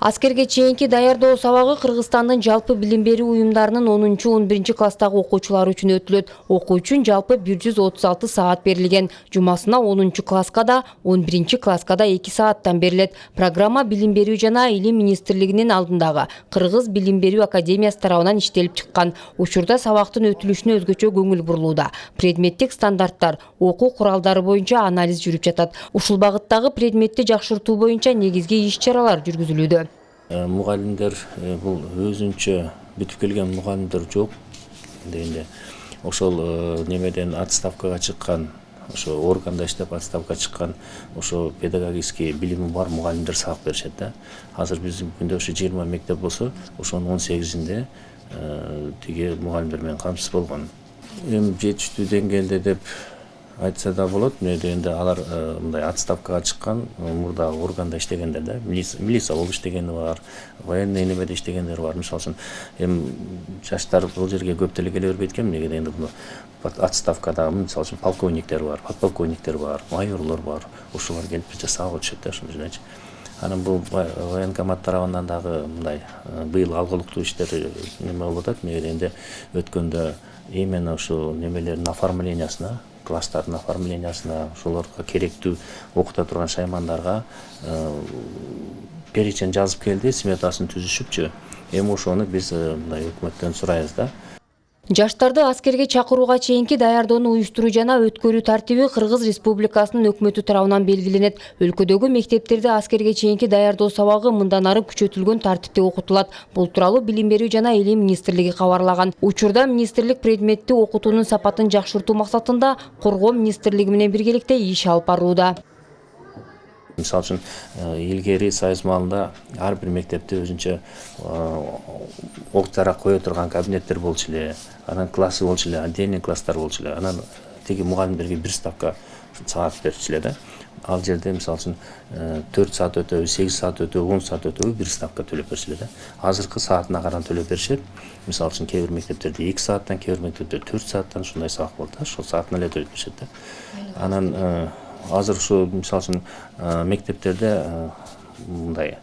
Аскерге чейинки даярдоо сабагы Кыргызстандын жалпы билим берүү уюмдарынын 10-11 класстагы окуучулары үчүн өтүлөт. Окуу үчүн жалпы 136 саат берилген. Жумасына 10-класска да, 11-класска да 2 сааттан берилет. Программа Билим берүү жана Илим министрлигинин алдындагы Кыргыз Билим берүү академиясы тарабынан иштелип чыккан. Учурда сабактын өтүлүшүнө өзгөчө көңүл бурулууда. Предметтик стандарттар, окуу куралдары боюнча анализ жүрүп жатат. Ушул багыттагы предметти жакшыртуу боюнча негизги иш-чаралар жүргүзүлүүдө. Мугалимдер бул өзүнчө бүтүп келген мугалимдер жок дегенде ошол немеден отставкага чыккан, ошо органда иштеп отставкага чыккан, ошо педагогический билими бар мугалимдер сабак беришет да. Азыр биздин күндө ошо 20 мектеп болсо, ошонун 18-inde тиги мугалимдер менен камсыз болгон. Эми жетиштүү деңгээлде деп айтса да болот. Эмне дегенде алар мындай отставкага чыккан, мурда органда иштегендер да, милиция болуп иштегени бар, военный немеде иштегендер бар. Мисалы үчүн эми жаштар бул жерге көп деле келе бербейт экен. Эмнеге дегенде бул отставкада мисалы үчүн полковниктер бар, подполковниктер бар, майорлор бар. Ошолор келип бизде сабак өтүшөт да, ошондой элечи. Анан бул военкомат тарабынан дагы мындай быйыл алгылыктуу иштер неме болуп атат. Эмнеге дегенде өткөндө именно ошо немелердин оформлениясына, класстардын оформлениясына, ошолорго керектүү окута турган шаймандарга перечень жазып келди, сметасын түзүшүпчү. Эми ошону биз мындай өкмөттөн сурайбыз да. Жаштарды аскерге чакырууга чейинки даярдоону уюштуруу жана өткөрүү тартиби Кыргыз Республикасынын өкмөтү тарабынан белгиленет. Өлкөдөгү мектептерде аскерге чейинки даярдоо сабагы мындан ары күчөтүлгөн тартипте окутулат. Бул тууралуу Билим берүү жана Илим министрлиги кабарлаган. Учурда министрлик предметти окутуунун сапатын жакшыртуу максатында Коргоо министрлиги менен биргеликте иш алып барууда. Мисалы үчүн илгери Союз маалында ар бир мектепте өзүнчө ок жарак кое турган кабинеттер болчу эле, анан классы болчу эле, отдельный класстар болчу эле. Анан тиги мугалимдерге бир ставка саат берчү эле да. Ал жерде мисалы үчүн 4 саат өтөбү, 8 саат өтөбү, 10 саат өтөбү бир ставка төлөп берчү эле да. Азыркы саатына карап төлөп беришет. Мисалы үчүн кээ бир мектептерде 2 сааттан, кээ бир мектепте 4 сааттан ушундай сабак болот да. Ошол саатына эле төлөп беришет да. Анан азыр ушу мисалы үчүн мектептерде мындай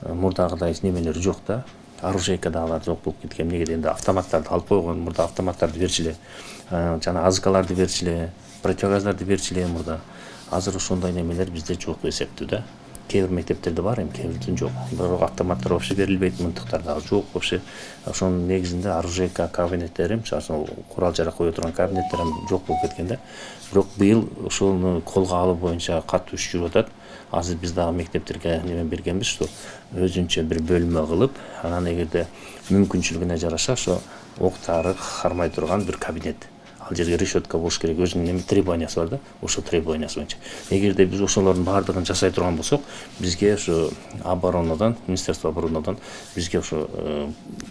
мурдагыдай немелер жок да. Оружейка дагы жок болуп кеткен. Эмнеге дегенде автоматтарды алып койгон, мурда автоматтарды берчү эле, жана азыкаларды берчү эле, противогазларды берчү эле мурда. Азыр ошондой немелер бизде жок эсептүү да. Кээ бир мектептерде бар, эми кээ бирде жок. Бирок автоматтар вообще берилбейт, мынтыктар дагы жок вообще. Ошонун негизинде оружейка кабинеттери, мисалы курал жарак кое турган кабинеттер жок болуп кеткен да. Бирок быйыл ошону колго алуу боюнча катуу иш жүрүп атат. Азыр биз дагы мектептерге неме бергенбиз, что өзүнчө бир бөлмө кылып, анан эгерде мүмкүнчүлүгүнө жараша ошо ок жарык кармай турган бир кабинет. Ал жерге решетка болуш керек, өзүнүн требованиясы бар да, ошо требованиясы боюнча. Эгерде биз ошолордун баардыгын жасай турган болсок, бизге ошо оборонадан, Министерство оборонадан бизге ошо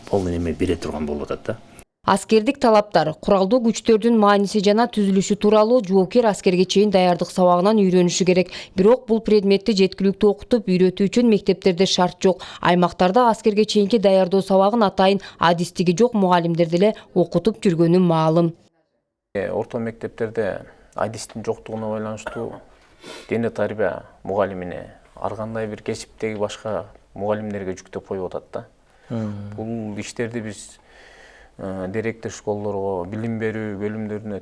полный неме бере турган болуп атат да. Аскердик талаптар, куралдуу күчтөрдүн мааниси жана түзүлүшү тууралуу жоопкер аскерге чейин даярдык сабагынан үйрөнүшү керек. Бирок бул предметти жеткиликтүү окутуп үйрөтүү үчүн мектептерде шарт жок. Аймактарда аскерге чейинки даярдоо сабагын атайын адистиги жок мугалимдер деле окутуп жүргөнү маалым. Орто мектептерде адистин жоктугуна байланыштуу дене тарбия мугалимине ар кандай бир кесиптеги башка мугалимдерге жүктөп коюп атат да. Бул иштерди биз директор школлорго, билим берүү бөлүмдөрүнө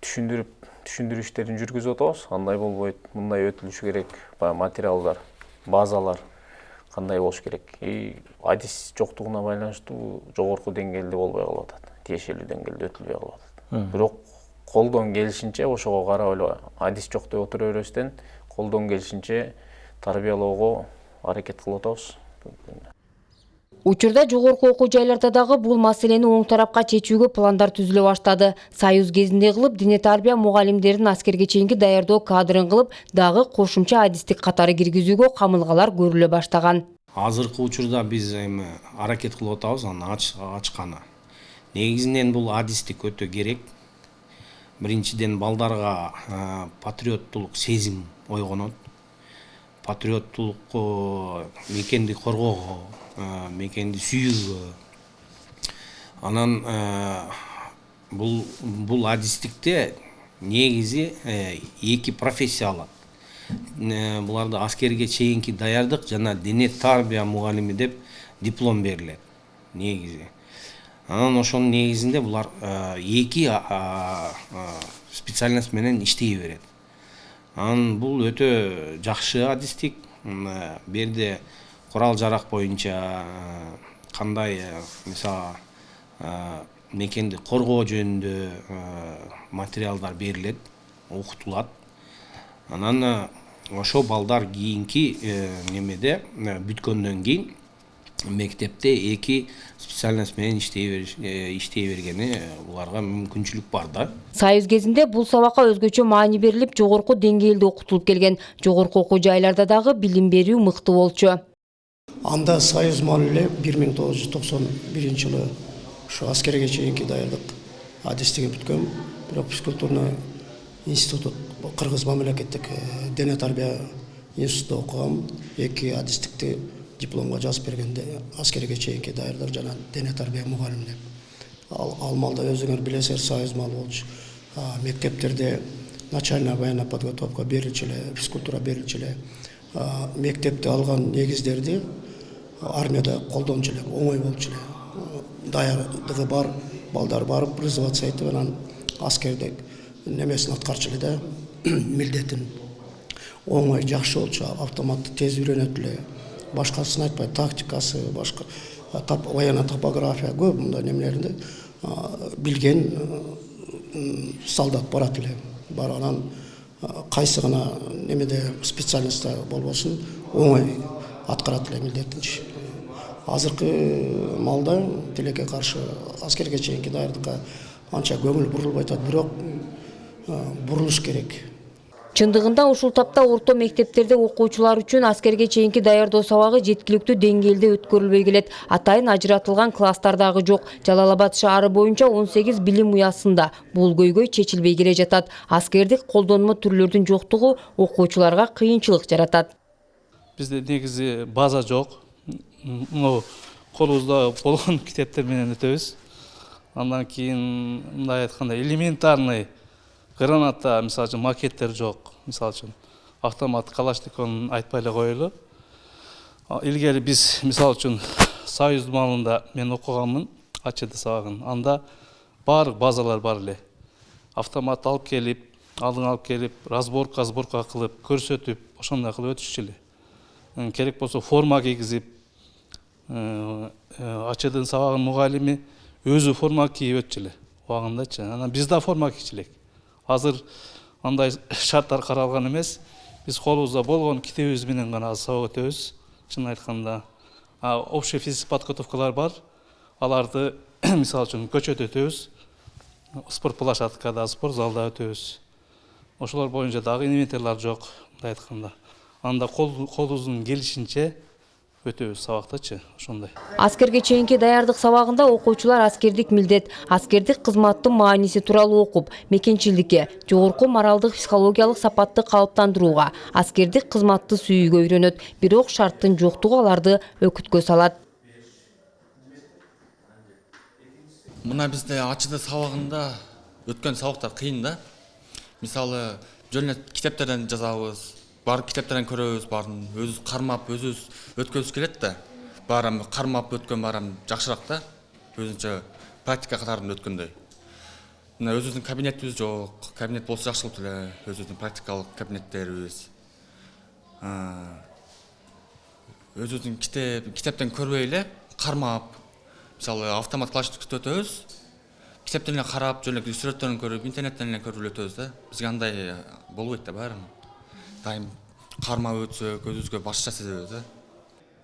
түшүндүрүү иштерин жүргүзүп атабыз. Кандай болбойт, мындай өтүлүшү керек, материалдар, базалар кандай болуш керек. Адис жоктугуна байланыштуу жогорку деңгээлде болбой калып атат, тиешелүү деңгээлде өтүлбөй калып атат. Бирок колдон келишинче ошого карап эле адис жок деп отура бербестен, колдон келишинче тарбиялоого аракет кылып атабыз. Учурда жогорку окуу жайларда дагы бул маселени оң тарапка чечүүгө пландар түзүлө баштады. Союз кезинде кылып дене тарбия мугалимдерин аскерге чейинки даярдоо кадрын кылып, дагы кошумча адистик катары киргизүүгө камылгалар көрүлө баштаган. Азыркы учурда биз эми аракет кылып атабыз аны ачканы. Негизинен бул адистик өтө керек. Биринчиден балдарга патриоттулук сезим ойгонот. Патриоттулукку, мекенди коргоого, мекенди сүйүүгө. Анан бул адистикте негизи эки профессия алат. буларда аскерге чейинки даярдык жана дене тарбия мугалими деп диплом берилет негизи. Анан ошонун негизинде булар эки специальность менен иштей берет. Анан бул өтө жакшы адистик. Берде курал жарак боюнча кандай мисалы мекенди коргоо жөнүндө материалдар берилет, окутулат. Анан ошо балдар кийинки немеде бүткөндөн кийин мектепте эки специальность менен иштей бергени буларга мүмкүнчүлүк бар да. Союз кезинде бул сабакка өзгөчө маани берилип, жогорку деңгээлде окутулуп келген. Жогорку окуу жайларда дагы билим берүү мыкты болчу. Анда Союз маалы эле 1991 жылы ушу аскерге чейинки даярдык адистиги бүткөм. Бирок физкультурный институт, Кыргыз мамлекеттик дене тарбия институтунда окугам. Эки адистикти дипломго жазып бергенде аскерге чейинки даярдар жана дене тарбия мугалим деп. Ал малда өзүңөр билесиңер Союз маалы болчу. Мектептерде начальная военная подготовка берилчү эле, физкультура берилчү эле. Мектепте алган негиздерди армияда колдончу эле, оңой болчу эле. Даярдыгы бар, балдар барып призываться этип анан аскердик немесин аткарчу эле да, милдетин. Оңой, жакшы болчу, автоматты тез үйрөнөт эле. Башкасын айтпай, тактикасы, башка военная топография көп мындай немелеринде билген солдат барат эле. Барганан кайсы гана немеде специалистта болбосун оңой аткарат эле милдетинчи. Азыркы малда тилекке каршы аскерге чейинки даярдыкка анча көңүл бурулбай атат, бирок бурулуш керек. Чындыгында ушул тапта орто мектептерде окуучулар үчүн аскерге чейинки даярдоо сабагы жеткиликтүү деңгээлде өткөрүлбөй келет. Атайын ажыратылган класстар дагы жок. Жалал-Абад шаары боюнча 18 билим уясында бул көйгөй чечилбей келе жатат. Аскердик колдонмо түрлөрдүн жоктугу окуучуларга кыйынчылык жаратат. Бизде негизи база жок. Колубузда болгон китептер менен өтөбүз. Андан кийин мындай айтканда элементарный граната, мисалы үчүн макеттер жок. Мисалы үчүн автомат калашников айтпай эле коелу. Илгери биз мисалы үчүн Союз маалында мен окуганмын, АЧД сабагын. Анда баардык базалар бар эле. Автомат алып келип, алдын алып келип, разборка кылып, көрсөтүп, ошондой кылып өтүшчү эле. Керек болсо форма кийгизип, АЧД сабагынын мугалими өзү форма кийип өтчү эле. Убагындачы. Анан биз да форма кийчү элек. Азыр андай шарттар каралган эмес. Биз колубузда болгон китебибиз менен гана сабак өтөбүз. Чын айтканда, общий физический подготовкалар бар. Аларды мисалы үчүн көчөдө өтөбүз. Спорт площадкада, спорт залда өтөбүз. Ошолор боюнча дагы инвентарлар жок, мындай айтканда. Анда колубуздун келишинче өтөбүз сабактачы, ошондой. Аскерге чейинки даярдык сабагында окуучулар аскердик милдет, аскердик кызматтын мааниси тууралуу окуп, мекенчилдикке, жогорку моралдык психологиялык сапатты калыптандырууга, аскердик кызматты сүйүүгө үйрөнөт. Бирок шарттын жоктугу аларды өкүткө салат. Мына бизде АЧД сабагында өткөн сабактар кыйын да. Мисалы, жөн эле китептерден жазабыз. Барып китептерден көрөбүз, барын өзүбүз кармап, өзүбүз өткөбүз келет да. Барам кармап өткөн барам жакшыраак да. Өзүнчө практика катарында өткөндөй. Мына өзүбүздүн кабинетибиз жок. Кабинет болсо жакшы болот эле. Өзүбүздүн практикалык кабинеттерибиз. Өзүбүздүн китептен көрбөй эле кармап, мисалы автомат класстыкты өтөбүз. Китептен эле карап, жөн эле сүрөттөрүн көрүп, интернеттен эле көрүп өтөбүз да. Бизге андай болбойт да баары. Дайым кармап өтсөк, өзүбүзгө башка сезебиз да.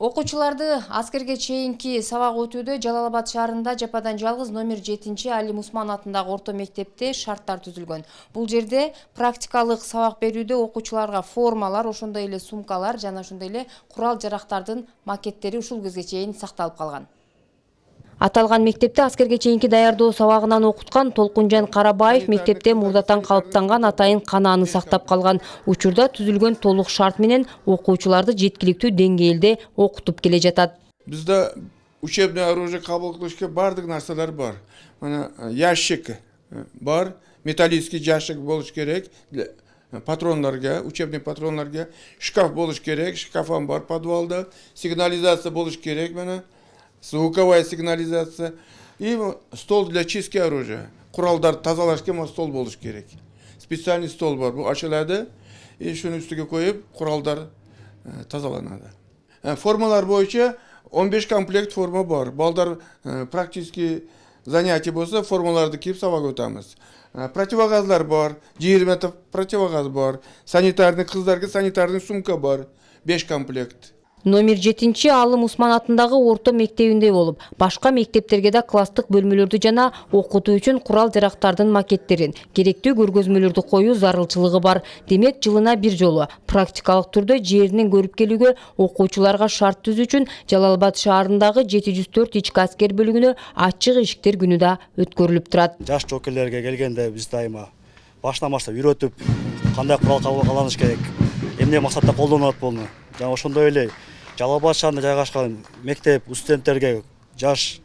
Окуучуларды аскерге чейинки сабак өтүүдө Жалал-Абад шаарында жападан жалгыз номер 7 Али Мусман атындагы орто мектепте шарттар түзүлгөн. Бул жерде практикалык сабак берүүдө окуучуларга формалар, ошондой эле сумкалар жана ошондой эле курал жарактардын макеттери ушул кезге чейин сакталып калган. Аталган мектепте аскерге чейинки даярдоо сабагынан окуткан Толкунжан Карабаев мектепте мурдатан калыптанган атайын канааны сактап калган. Учурда түзүлгөн толук шарт менен окуучуларды жеткиликтүү деңгээлде окутуп келе жатат. Бизде учебный оружие кабыл кылышка бардык нарселер бар. Мына ящик бар, металлический ящик болуш керек. патронларга, учебный патронларга шкаф болуш керек, шкафам бар подвалда, сигнализация болуш керек мына, звуковая сигнализация и стол для чистки оружия. Куралдар тазалашка стол болуш керек. Специальный стол бар, бу ачылады, и шуну үстүгө коюп куралдар тазаланады. Формалар боюнча 15 комплект форма бар. Балдар практически занятие болса, формаларды киіп сабак өтамыз. Противогазлар бар, 20 противогаз бар, санитарный кыздарга санитарный сумка бар, 5 комплект. Номер 7 Алым Усман атындагы орто мектебинде болуп, башка мектептерге да класстык бөлмөлөрдү жана окутуу үчүн курал жарактардын макеттерин, керектүү көргөзмөлөрдү коюу зарылчылыгы бар. Демек, жылына бир жолу практикалык түрдө жеринен көрүп келүүгө окуучуларга шарт түзүү үчүн Жалал Абад шаарындагы 704 ички аскер бөлүгүнө ачык эшиктер күнү да өткөрүлүп турат. Жаш жоокерлерге келгенде биз дайыма башынан баштап үйрөтүп, кандай курал колдонуш керек, эмне максатта колдонулат болну. Жана ошондой эле Жалал Абад шаарында жайгашкан мектеп студенттерге, жаш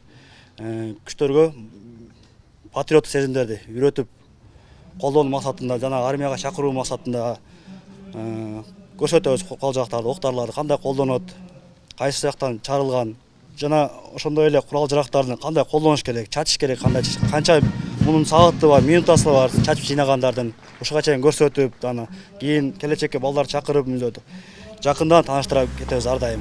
күчтөргө патриоттук сезимдерди үйрөтүп колдонуу максатында жана армияга чакыруу максатында көрсөтөбүз курал жарактарды, октарларды кандай колдонот, кайсы жактан чарылган жана ошондой эле курал жарактарды кандай колдонуш керек, чачыш керек, канча мунун сааты бар, минутасы бар, чачып жыйнагандардын ушуга чейин көрсөтүп, аны кийин келечекке балдар чакырып жакындан тааныштыра кетебиз ар дайым.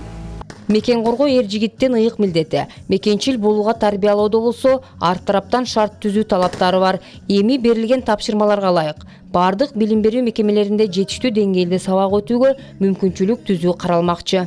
Мекен коргоо эр жигиттин ыйык милдети. Мекенчил болууга тарбиялоодо болсо, ар тараптан шарт түзүү талаптары бар. Эми берилген тапшырмаларга ылайык бардык билим берүү мекемелеринде жетиштүү деңгээлде сабак өтүүгө мүмкүнчүлүк түзүү каралмакчы.